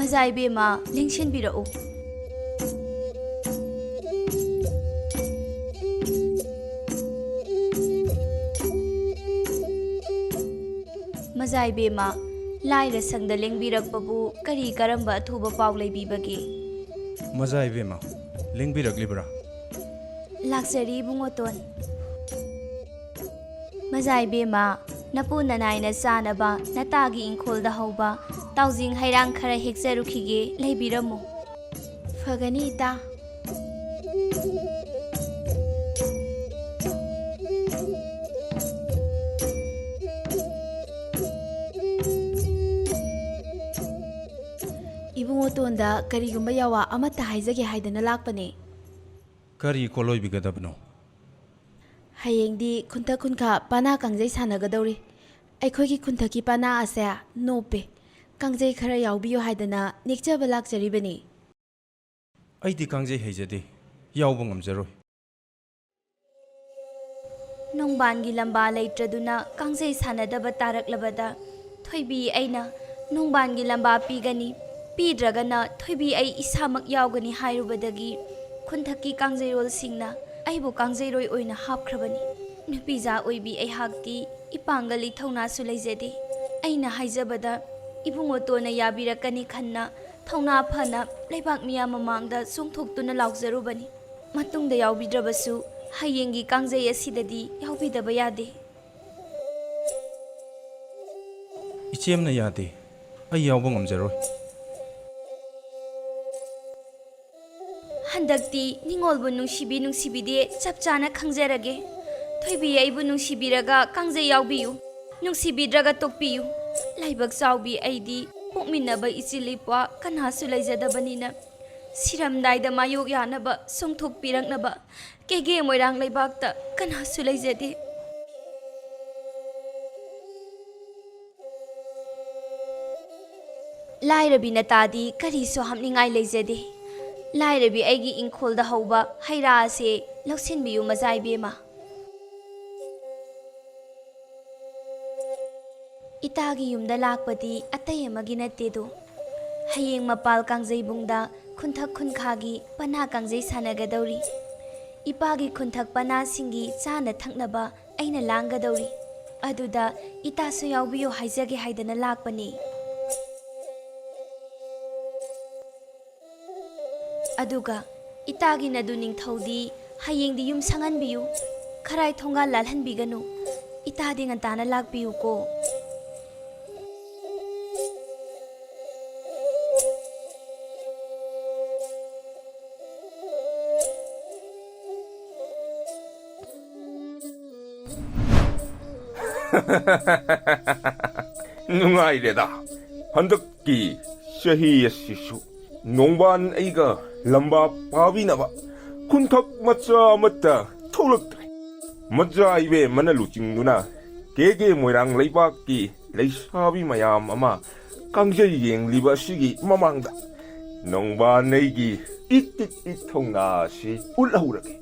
ꯃꯖꯥꯏꯕꯦꯝꯃ ꯂꯦꯡꯁꯤꯟꯕꯤꯔꯛꯎ ꯃꯖꯥꯏꯕꯦꯝꯃ ꯂꯥꯏꯔ ꯁꯪꯗ ꯂꯦꯡꯕꯤꯔꯛꯄꯕꯨ ꯀꯔꯤ ꯀꯔꯝꯕ ꯑꯊꯨꯕ ꯄꯥꯎ ꯂꯩꯕꯤꯕꯒꯦ ꯃꯖꯥꯏꯕꯦꯝꯃ ꯂꯦꯡꯕꯤꯔꯛꯂꯤꯕ꯭ꯔꯥ ꯂꯥꯛꯆꯔꯤ ꯏꯕꯨꯡꯉꯣꯇꯣꯟ ꯃꯖꯥꯏꯕꯦꯝꯃ ꯅꯄꯨ ꯅꯅꯥꯏꯅ ꯆꯥꯅꯕ ꯅꯇꯥꯒꯤ ꯏꯪꯈꯣꯜꯗ ꯍꯧꯕ ꯇꯥꯎꯖꯤꯡ ꯍꯩꯔꯥꯡ ꯈꯔ ꯍꯦꯛꯆꯔꯨꯈꯤꯒꯦ ꯂꯩꯕꯤꯔꯝꯃꯨ ꯐꯒꯅꯤ ꯏꯇꯥ 이붕어돈다 그리고마 야와 아마타 하이자게 하이드나 락바네 ꯀꯔꯤ ꯀꯣꯂꯣꯏꯕꯤꯒꯗꯕꯅꯣ ꯍꯌꯦꯡꯗꯤ ꯈꯨꯟꯊꯛ ꯈꯨꯟꯈꯥ ꯄꯥꯅꯥ ꯀꯥꯡꯖꯩ ꯁꯥꯟꯅꯒꯗꯧꯔꯤ ꯑꯩꯈꯣꯏꯒꯤ ꯈꯨꯟꯊꯛꯀꯤ ꯄꯥꯅꯥ ꯑꯁꯦ ꯅꯣꯞꯄꯦ ꯀꯥꯡꯖꯩ ꯈꯔ ꯌꯥꯎꯕꯤꯌꯨ ꯍꯥꯏꯗꯅ ꯅꯦꯛꯆꯕ ꯂꯥꯛꯆꯔꯤꯕꯅꯤ ꯑꯩꯗꯤ ꯀꯥꯡꯖꯩ ꯍꯩꯖꯗꯦ ꯌꯥꯎꯕ ꯉꯝꯖꯔꯣꯏ ꯅꯣꯡꯕꯥꯟꯒꯤ ꯂꯝꯕꯥ ꯂꯩꯇ꯭ꯔꯗꯨꯅ ꯀꯥꯡꯖꯩ ꯁꯥꯟꯅꯗꯕ ꯇꯥꯔꯛꯂꯕꯗ ꯊꯣꯏꯕꯤ ꯑꯩꯅ ꯅꯣꯡꯕꯥꯟꯒꯤ ꯂꯝꯕꯥ ꯄꯤꯒꯅꯤ ꯄꯤꯗ꯭ꯔꯒꯅ ꯊꯣꯏꯕꯤ ꯑꯩ ꯏꯁꯥꯃꯛ ꯌꯥꯎꯒꯅꯤ ꯍꯥꯏꯔꯨꯕꯗꯒꯤ ꯈꯨꯟꯊꯛꯀꯤ ꯀꯥꯡꯖꯩꯔꯣꯜꯁꯤꯡꯅ ꯑꯩꯕꯨ ꯀꯥꯡꯖꯩꯔꯣꯏ ꯑꯣꯏꯅ ꯍꯥꯞꯈ꯭ꯔꯕꯅꯤ ꯅꯨꯄꯤꯖꯥ ꯑꯣꯏꯕꯤ ꯑꯩꯍꯥꯛꯇꯤ ꯏꯄꯥꯡꯒꯜ ꯊꯧꯅꯥꯁꯨ ꯂꯩꯖꯗꯦ ꯑꯩꯅ ꯍꯥꯏꯖꯕꯗ ꯏꯕꯨꯡꯉꯣꯇꯣꯟꯅ ꯌꯥꯕꯤꯔꯛꯀꯅꯤ ꯈꯟꯅ ꯊꯧꯅꯥ ꯐꯅ ꯂꯩꯕꯥꯛ ꯃꯤꯌꯥꯝ ꯃꯃꯥꯡꯗ ꯆꯣꯡꯊꯣꯛꯇꯨꯅ ꯂꯥꯎꯖꯔꯨꯕꯅꯤ ꯃꯇꯨꯡꯗ ꯌꯥꯎꯕꯤꯗ꯭ꯔꯕꯁꯨ ꯍꯌꯦꯡꯒꯤ ꯀꯥꯡꯖꯩ ꯑꯁꯤꯗꯗꯤ ꯌꯥꯎꯕꯤꯗꯕ ꯌꯥꯗꯦ ꯏꯆꯦꯝꯅ ꯌꯥꯗꯦ ꯑꯩ ꯌꯥꯎꯕ ꯉꯝꯖꯔꯣꯏ ꯍꯟꯗꯛꯇꯤ ꯅꯤꯡꯉꯣꯜꯕꯨ ꯅꯨꯡꯁꯤꯕꯤ ꯅꯨꯡꯁꯤꯕꯤꯗꯦ ꯆꯞ ꯆꯥꯅ ꯈꯪꯖꯔꯒꯦ ꯊꯣꯏꯕꯤ ꯑꯩꯕꯨ ꯅꯨꯡꯁꯤꯕꯤꯔꯒ ꯀꯥꯡꯖꯩ ꯌꯥꯎꯕꯤꯌꯨ ꯅꯨꯡꯁꯤꯕꯤꯗ꯭ꯔꯒ ꯇꯣꯛꯄꯤꯌꯨ ꯂꯥꯏꯕꯛ ꯆꯥꯎꯕꯤ ꯑꯩꯗꯤ ꯄꯣꯛꯃꯤꯟꯅꯕ ꯏꯆꯤꯜ ꯏꯄ꯭ꯋꯥ ꯀꯅꯥꯁꯨ ꯂꯩꯖꯗꯕꯅꯤꯅ ꯁꯤꯔꯝꯗꯥꯏꯗ ꯃꯥꯌꯣꯛ ꯌꯥꯅꯕ ꯆꯣꯡꯊꯣꯛꯄꯤꯔꯛꯅꯕ ꯀꯦꯒꯦ ꯃꯣꯏꯔꯥꯡ ꯂꯩꯕꯥꯛꯇ ꯀꯅꯥꯁꯨ ꯂꯩꯖꯗꯦ ꯂꯥꯏꯔꯕꯤ ꯅꯇꯥꯗꯤ ꯀꯔꯤꯁꯨ ꯍꯥꯞꯅꯤꯡꯉꯥꯏ ꯂꯩꯖꯗꯦ ꯂꯥꯏꯔꯕꯤ ꯑꯩꯒꯤ ꯏꯪꯈꯣꯜꯗ ꯍꯧꯕ ꯍꯩꯔꯥ ꯑꯁꯤ ꯂꯧꯁꯤꯟꯕꯤꯌꯨ ꯃꯖꯥꯏꯕꯦꯝꯃ ꯏꯇꯥꯒꯤ ꯌꯨꯝꯗ ꯂꯥꯛꯄꯗꯤ ꯑꯇꯩ ꯑꯃꯒꯤ ꯅꯠꯇꯦꯗꯣ ꯍꯌꯦꯡ ꯃꯄꯥꯜ ꯀꯥꯡꯖꯩꯕꯨꯡꯗ ꯈꯨꯟꯊꯛ ꯈꯨꯟꯈꯥꯒꯤ ꯄꯅꯥ ꯀꯥꯡꯖꯩ ꯁꯥꯟꯅꯒꯗꯧꯔꯤ ꯏꯄꯥꯒꯤ ꯈꯨꯟꯊꯛ ꯄꯅꯥꯁꯤꯡꯒꯤ ꯆꯥꯅ ꯊꯛꯅꯕ ꯑꯩꯅ ꯂꯥꯡꯒꯗꯧꯔꯤ ꯑꯗꯨꯗ ꯏꯇꯥꯁꯨ ꯌꯥꯎꯕꯤꯌꯨ ꯍꯥꯏꯖꯒꯦ ꯍꯥꯏꯗꯅ ꯂꯥꯛꯄꯅꯤ ꯑꯗꯨꯒ ꯏꯇꯥꯒꯤ ꯅꯗꯨ ꯅꯤꯡꯊꯧꯗꯤ ꯍꯌꯦꯡꯗꯤ ꯌꯨꯝ ꯁꯪꯍꯟꯕꯤꯌꯨ ꯈꯔꯥꯏ ꯊꯣꯡꯒꯥꯜ ꯂꯥꯜꯍꯟꯕꯤꯒꯅꯨ ꯏꯇꯥꯗꯤ ꯉꯟꯇꯥꯅ ꯂꯥꯛꯄꯤꯌꯨꯀꯣ ꯅꯨꯡꯉꯥꯏꯔꯦꯗ ꯍꯟꯗꯛꯀꯤ ꯆꯍꯤ ꯑꯁꯤꯁꯨ ꯅꯣꯡꯕꯥꯟ ꯑꯩꯒ ꯂꯝꯕꯥ ꯄꯥꯕꯤꯅꯕ ꯈꯨꯟꯊꯛ ꯃꯆꯥ ꯑꯃꯠꯇ ꯊꯣꯛꯂꯛꯇ꯭ꯔꯦ ꯃꯖꯥꯏꯕꯦ ꯃꯅ ꯂꯨꯆꯤꯡꯗꯨꯅ ꯀꯦꯒꯦ ꯃꯣꯏꯔꯥꯡ ꯂꯩꯕꯥꯛꯀꯤ ꯂꯩꯁꯥꯕꯤ ꯃꯌꯥꯝ ꯑꯃ ꯀꯥꯡꯖꯩ ꯌꯦꯡꯂꯤꯕ ꯑꯁꯤꯒꯤ ꯃꯃꯥꯡꯗ ꯅꯣꯡꯕꯥꯟ ꯑꯩꯒꯤ ꯏꯇꯤꯛ ꯊꯧꯅꯥ ꯑꯁꯤ ꯎꯠꯍꯧꯔꯒꯦ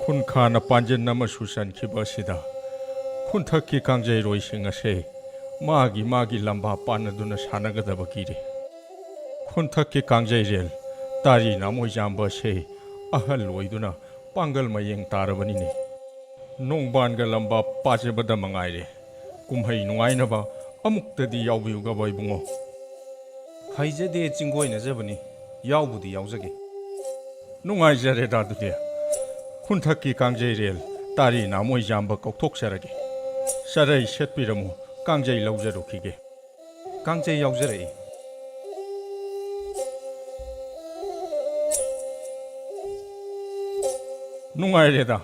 ꯈꯨꯟꯈꯥꯅ ꯄꯥꯟꯖꯟ ꯑꯃ ꯁꯨꯁꯟꯈꯤꯕ ꯑꯁꯤꯗ ꯈꯨꯟꯊꯛꯀꯤ ꯀꯥꯡꯖꯩꯔꯣꯏꯁꯤꯡ ꯑꯁꯦ ꯃꯥꯒꯤ ꯂꯝꯕꯥ ꯄꯥꯟꯅꯗꯨꯅ ꯁꯥꯟꯅꯒꯗꯕꯒꯤꯔꯦ ꯈꯨꯟꯊꯛꯀꯤ ꯀꯥꯡꯖꯩꯔꯦꯜ ꯇꯥꯔꯤ ꯅꯥꯃꯣꯏꯖꯥꯝꯕ ꯑꯁꯦ ꯑꯍꯜ ꯑꯣꯏꯗꯨꯅ ꯄꯥꯡꯒꯜ ꯃꯌꯦꯡ ꯇꯥꯔꯕꯅꯤꯅꯦ ꯅꯣꯡꯕꯥꯟꯒ ꯂꯝꯕꯥ ꯄꯥꯖꯕꯗ ꯃꯉꯥꯏꯔꯦ ꯀꯨꯝꯍꯩ ꯅꯨꯡꯉꯥꯏꯅꯕ ꯑꯃꯨꯛꯇꯗꯤ ꯌꯥꯎꯕꯤꯌꯨꯒꯕ ꯏꯕꯨꯡꯉꯣ ꯍꯩꯖꯗꯦ ꯆꯤꯡꯒꯣꯏꯅꯖꯕꯅꯤ ꯌꯥꯎꯕꯨꯗꯤ ꯌꯥꯎꯖꯒꯦ ꯅꯨꯡꯉꯥꯏꯖꯔꯦꯗ ꯑꯗꯨꯗꯤ ꯈꯨꯟꯊꯛꯀꯤ ꯀꯥꯡꯖꯩꯔꯦꯜ ꯇꯥꯔꯤ ꯅꯥꯃꯣꯏꯖꯥꯝꯕ ꯀꯧꯊꯣꯛꯆꯔꯒꯦ ꯆꯔꯩ ꯁꯦꯠꯄꯤꯔꯝꯃꯨ ꯀꯥꯡꯖꯩ ꯂꯧꯖꯔꯨꯈꯤꯒꯦ ꯀꯥꯡꯖꯩ ꯌꯥꯎꯖꯔꯛꯏ ꯅꯨꯡꯉꯥꯏꯔꯦꯗ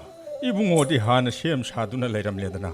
ꯏꯕꯨꯡꯉꯣꯗꯤ ꯍꯥꯟꯅ ꯁꯦꯝ ꯁꯥꯗꯨꯅ ꯂꯩꯔꯝꯂꯦꯗꯅ